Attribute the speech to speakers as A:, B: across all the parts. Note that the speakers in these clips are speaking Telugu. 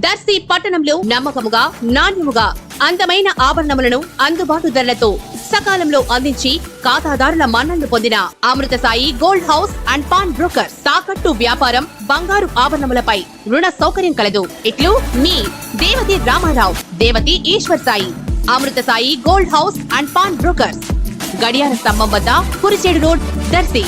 A: దర్శి పట్టణంలో నమ్మకముగా నాణ్యముగా అందమైన ఆభరణములను అందుబాటు ధరలతో సకాలంలో అందించి ఖాతాదారుల మన్ననలు పొందిన Amruthasai gold house and pawn broker. తాకట్టు వ్యాపారం, బంగారు ఆభరణములపై రుణ సౌకర్యం కలదు. ఇట్లు మీ Devathi Ramarao, Devathi Eshwar Sai. Amruthasai gold house and pawn brokers, గడియార స్తంభం వద్ద, కురిచేడు రోడ్, దర్శి.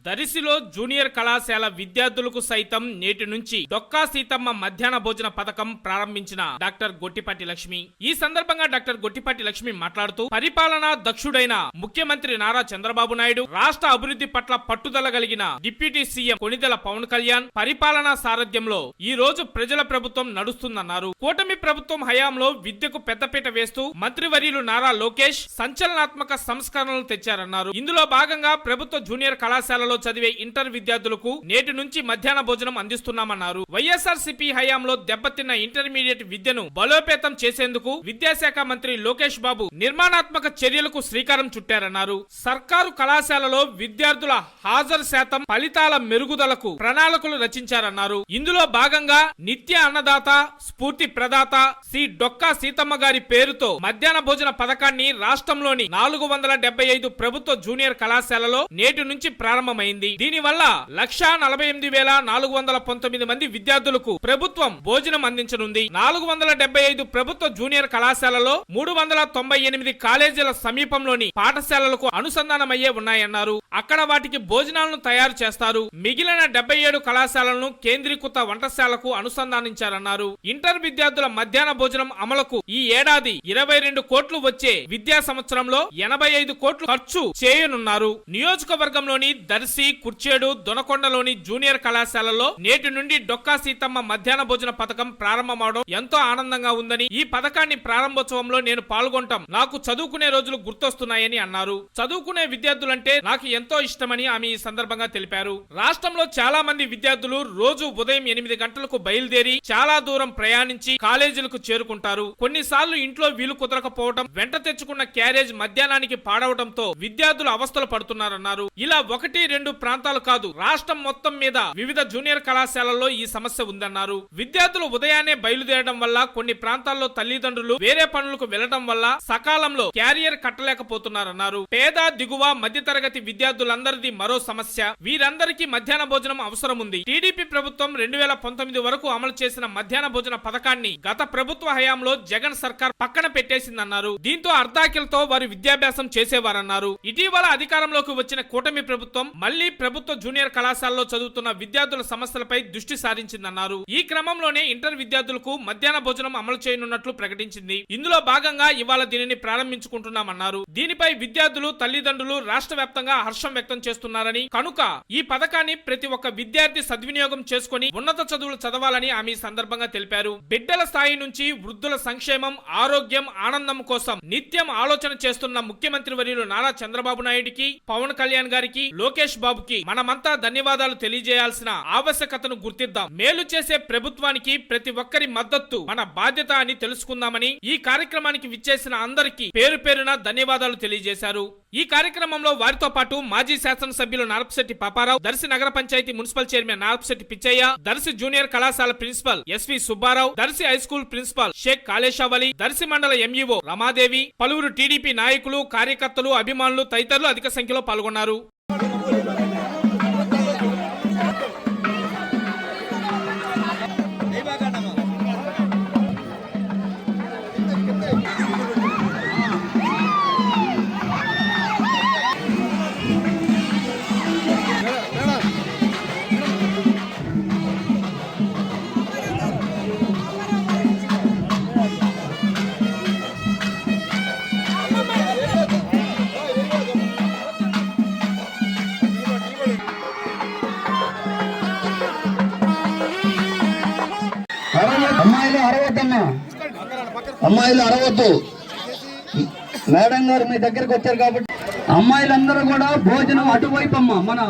B: దరిసిలో జూనియర్ కళాశాల విద్యార్థులకు సైతం నేటి నుంచి డొక్కా సీతమ్మ మధ్యాహ్న భోజన పథకం ప్రారంభించిన డాక్టర్ గొట్టిపాటి లక్ష్మి. ఈ సందర్భంగా డాక్టర్ గొట్టిపాటి లక్ష్మి మాట్లాడుతూ, పరిపాలనా దక్షుడైన ముఖ్యమంత్రి నారా చంద్రబాబు నాయుడు, రాష్ట్ర అభివృద్ధి పట్ల పట్టుదల కలిగిన డిప్యూటీ సీఎం కొణిదెల పవన్ కళ్యాణ్ పరిపాలనా సారథ్యంలో ఈ రోజు ప్రజల ప్రభుత్వం నడుస్తుందన్నారు. కూటమి ప్రభుత్వం హయాంలో విద్యకు పెద్దపీట వేస్తూ మంత్రివర్యులు నారా లోకేష్ సంచలనాత్మక సంస్కరణలు తెచ్చారన్నారు. ఇందులో భాగంగా ప్రభుత్వ జూనియర్ కళాశాలలో చదివే ఇంటర్ విద్యార్థులకు నేటి నుంచి మధ్యాహ్న భోజనం అందిస్తున్నామన్నారు. వైఎస్ఆర్సీపీ హయాంలో దెబ్బతిన్న ఇంటర్మీడియట్ విద్యను బలోపేతం చేసేందుకు విద్యాశాఖ మంత్రి లోకేష్ బాబు నిర్మాణాత్మక చర్యలకు శ్రీకారం చుట్టారన్నారు. సర్కారు కళాశాలలో విద్యార్థుల హాజరు శాతం, ఫలితాల మెరుగుదలకు ప్రణాళికలు రచించారన్నారు. ఇందులో భాగంగా నిత్య అన్నదాత, స్ఫూర్తి ప్రదాత శ్రీ డొక్కా సీతమ్మ గారి పేరుతో మధ్యాహ్న భోజన పథకాన్ని రాష్ట్రంలోని 475 ప్రభుత్వ జూనియర్ కళాశాలలో నేటి నుంచి ప్రారంభమైంది. దీనివల్ల 1,48,419 మంది విద్యార్థులకు ప్రభుత్వం భోజనం అందించనుంది. 475 ప్రభుత్వ జూనియర్ కళాశాలలో 398 కాలేజీల సమీపంలోని పాఠశాలలకు అనుసంధానమయ్యే ఉన్నాయన్నారు. అక్కడ వాటికి భోజనాలను తయారు చేస్తారు. మిగిలిన 77 కళాశాలను కేంద్రీకృత వంటశాలకు అనుసంధానించారన్నారు. ఇంటర్ విద్యార్థుల మధ్యాహ్న భోజనం అమలుకు ఈ ఏడాది 22 కోట్లు వచ్చే విద్యా సంవత్సరంలో 85 కోట్లు ఖర్చు చేయనున్నారు. నియోజకవర్గంలోని దర్శి, కుర్చేడు, దొనకొండలోని జూనియర్ కళాశాలలో నేటి నుండి డొక్కా సీతమ్మ మధ్యాహ్న భోజన పథకం ప్రారంభమవడం ఎంతో ఆనందంగా ఉందని, ఈ పథకాన్ని ప్రారంభోత్సవంలో నేను పాల్గొనటం నాకు చదువుకునే రోజులు గుర్తొస్తున్నాయని అన్నారు. చదువుకునే విద్యార్థులంటే నాకు ఎంతో ఇష్టమని ఆమె ఈ సందర్భంగా తెలిపారు. రాష్ట్రంలో చాలా మంది విద్యార్థులు రోజు ఉదయం 8 గంటలకు బయలుదేరి చాలా దూరం ప్రయాణించి కాలేజీలకు చేరుకుంటారు. కొన్నిసార్లు ఇంట్లో వీలు కుదరకపోవడం, వెంట తెచ్చుకున్న క్యారేజ్ మధ్యాహ్నానికి పాడవడంతో విద్యార్థులు అవస్థలు పడుతున్నారన్నారు. ఇలా 1-2 ప్రాంతాలు కాదు, రాష్ట్రం మొత్తం మీద వివిధ జూనియర్ కళాశాలల్లో ఈ సమస్య ఉందన్నారు. విద్యార్థులు ఉదయాన్నే బయలుదేరడం వల్ల కొన్ని ప్రాంతాల్లో తల్లిదండ్రులు వేరే పనులకు వెళ్లడం వల్ల సకాలంలో క్యారియర్ కట్టలేకపోతున్నారన్నారు. పేద, దిగువ, మధ్యతరగతి విద్యార్థులందరిది మరో సమస్య. వీరందరికీ మధ్యాహ్న భోజనం అవసరం ఉంది. టీడీపీ ప్రభుత్వం 2019 వరకు అమలు చేసిన మధ్యాహ్న భోజన పథకాన్ని గత ప్రభుత్వ హయాంలో జగన్ సర్కార్ పక్కన పెట్టేసిందన్నారు. దీంతో అర్ధాకిలతో వారు విద్యాభ్యాసం చేసేవారన్నారు. ఇటీవల అధికారంలోకి వచ్చిన కూటమి ప్రభుత్వం మళ్లీ ప్రభుత్వ జూనియర్ కళాశాలలో చదువుతున్న విద్యార్థుల సమస్యలపై దృష్టి సారించిందన్నారు. ఈ క్రమంలోనే ఇంటర్ విద్యార్థులకు మధ్యాహ్న భోజనం అమలు చేయనున్నట్లు ప్రకటించింది. ఇందులో భాగంగా ఇవాళ దీనిని ప్రారంభించుకుంటున్నామన్నారు. దీనిపై విద్యార్థులు, తల్లిదండ్రులు రాష్ట్ర వ్యాప్తంగా హర్షం వ్యక్తం చేస్తున్నారని, కనుక ఈ పథకాన్ని ప్రతి ఒక్క విద్యార్థి సద్వినియోగం చేసుకుని ఉన్నత చదువులు చదవాలని ఆమె ఈ సందర్భంగా తెలిపారు. బిడ్డల స్థాయి నుంచి వృద్ధుల సంక్షేమం, ఆరోగ్యం, ఆనందం కోసం నిత్యం ఆలోచన చేస్తున్న ముఖ్యమంత్రి వర్యులు నారా చంద్రబాబు నాయుడికి, పవన్ కళ్యాణ్ గారికి, లోకేష్ బాబుకి మనమంతా ధన్యవాదాలు తెలియజేయాల్సిన ఆవశ్యకతను గుర్తిద్దాం. మేలు చేసే ప్రభుత్వానికి ప్రతి ఒక్కరి మద్దతు మన బాధ్యత అని తెలుసుకుందామని ఈ కార్యక్రమానికి విచ్చేసిన అందరికీ పేరు పేరున ధన్యవాదాలు తెలియజేశారు. ఈ కార్యక్రమంలో వారితో పాటు మాజీ శాసనసభ్యులు నారపశెట్టి పాపారావు, దర్శి నగర panchayati municipal chairman Narapasetti Pichaiah, Darsi junior కళాశాల principal S V Subbarao, Darsi high school principal Sheikh Kaleshavali, Darsi మండల ఎంఈఓ రమాదేవి, పలువురు టీడీపీ నాయకులు, కార్యకర్తలు, అభిమానులు తదితరులు అధిక సంఖ్యలో పాల్గొన్నారు.
C: అమ్మాయిలు అరవద్దమ్మా, అమ్మాయిలు అరవద్దు. మేడం గారు మీ దగ్గరకు వచ్చారు కాబట్టి అమ్మాయిలందరూ కూడా భోజనం అటువైపు అమ్మా. మన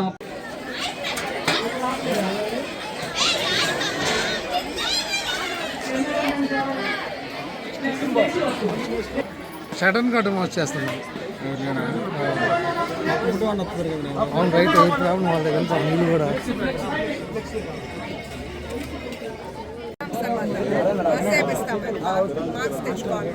D: షటన్ కట్టం వచ్చేస్తున్నాం. అవును రైట్ ప్రాబ్లం వాళ్ళ దగ్గర నీళ్ళు కూడా
E: మార్క్స్ తెచ్చుకోవాలి.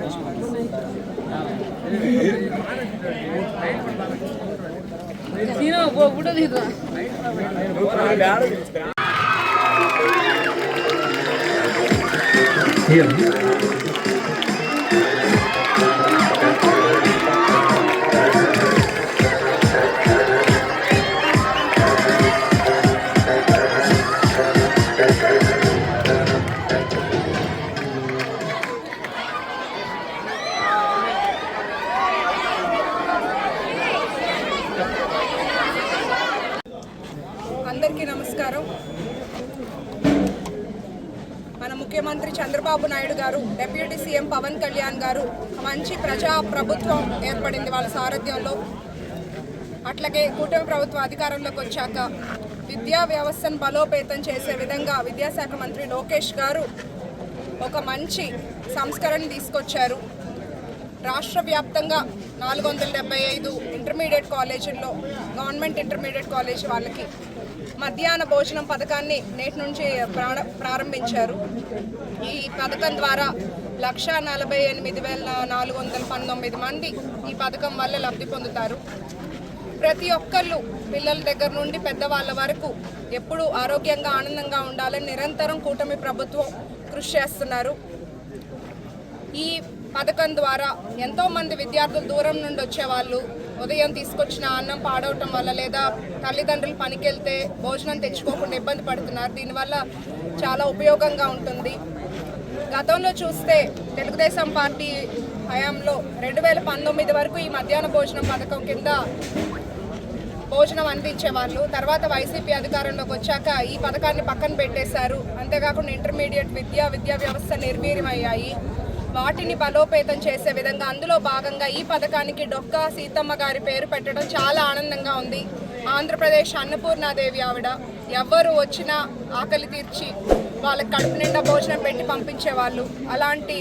E: అందరికీ నమస్కారం. మన ముఖ్యమంత్రి చంద్రబాబు నాయుడు గారు, డిప్యూటీ సీఎం పవన్ కళ్యాణ్ గారు మంచి ప్రజా ప్రభుత్వం ఏర్పడింది వాళ్ళ సారథ్యంలో. అట్లాగే కూటమి ప్రభుత్వం అధికారంలోకి వచ్చాక విద్యా వ్యవస్థను బలోపేతం చేసే విధంగా విద్యాశాఖ మంత్రి లోకేష్ గారు ఒక మంచి సంస్కరణ తీసుకొచ్చారు. రాష్ట్ర వ్యాప్తంగా 475 ఇంటర్మీడియట్ కాలేజీల్లో గవర్నమెంట్ ఇంటర్మీడియట్ కాలేజీ వాళ్ళకి మధ్యాహ్న భోజనం పథకాన్ని నేటి నుంచి ప్రారంభించారు. ఈ పథకం ద్వారా 148,419 మంది ఈ పథకం వల్ల లబ్ధి పొందుతారు. ప్రతి ఒక్కళ్ళు పిల్లల దగ్గర నుండి పెద్దవాళ్ళ వరకు ఎప్పుడూ ఆరోగ్యంగా ఆనందంగా ఉండాలని నిరంతరం కూటమి ప్రభుత్వం కృషి చేస్తున్నారు. ఈ పథకం ద్వారా ఎంతోమంది విద్యార్థులు దూరం నుండి వచ్చేవాళ్ళు ఉదయం తీసుకొచ్చిన అన్నం పాడవటం వల్ల లేదా తల్లిదండ్రులు పనికెళ్తే భోజనం తెచ్చుకోకుండా ఇబ్బంది పడుతున్నారు. దీనివల్ల చాలా ఉపయోగంగా ఉంటుంది. గతంలో చూస్తే తెలుగుదేశం పార్టీ హయాంలో 2019 వరకు ఈ మధ్యాహ్న భోజనం పథకం కింద భోజనం అందించేవాళ్ళు. తర్వాత వైసీపీ అధికారంలోకి వచ్చాక ఈ పథకాన్ని పక్కన పెట్టేశారు. అంతేకాకుండా ఇంటర్మీడియట్ విద్యా వ్యవస్థ నిర్వీర్యమయ్యాయి. వాటిని బలోపేతం చేసే విధంగా అందులో భాగంగా ఈ పథకానికి డొక్కా సీతమ్మ గారి పేరు పెట్టడం చాలా ఆనందంగా ఉంది. ఆంధ్రప్రదేశ్ అన్నపూర్ణాదేవి ఆవిడ, ఎవ్వరు వచ్చినా ఆకలి తీర్చి వాళ్ళకి కడుపు నిండా భోజనం పెట్టి పంపించేవాళ్ళు. అలాంటి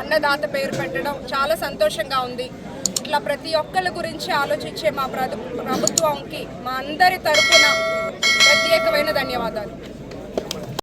E: అన్నదాత పేరు పెట్టడం చాలా సంతోషంగా ఉంది. ఇట్లా ప్రతి ఒక్కళ్ళ గురించి ఆలోచించే మా ప్రభుత్వంకి మా అందరి తరపున ప్రత్యేకమైన ధన్యవాదాలు.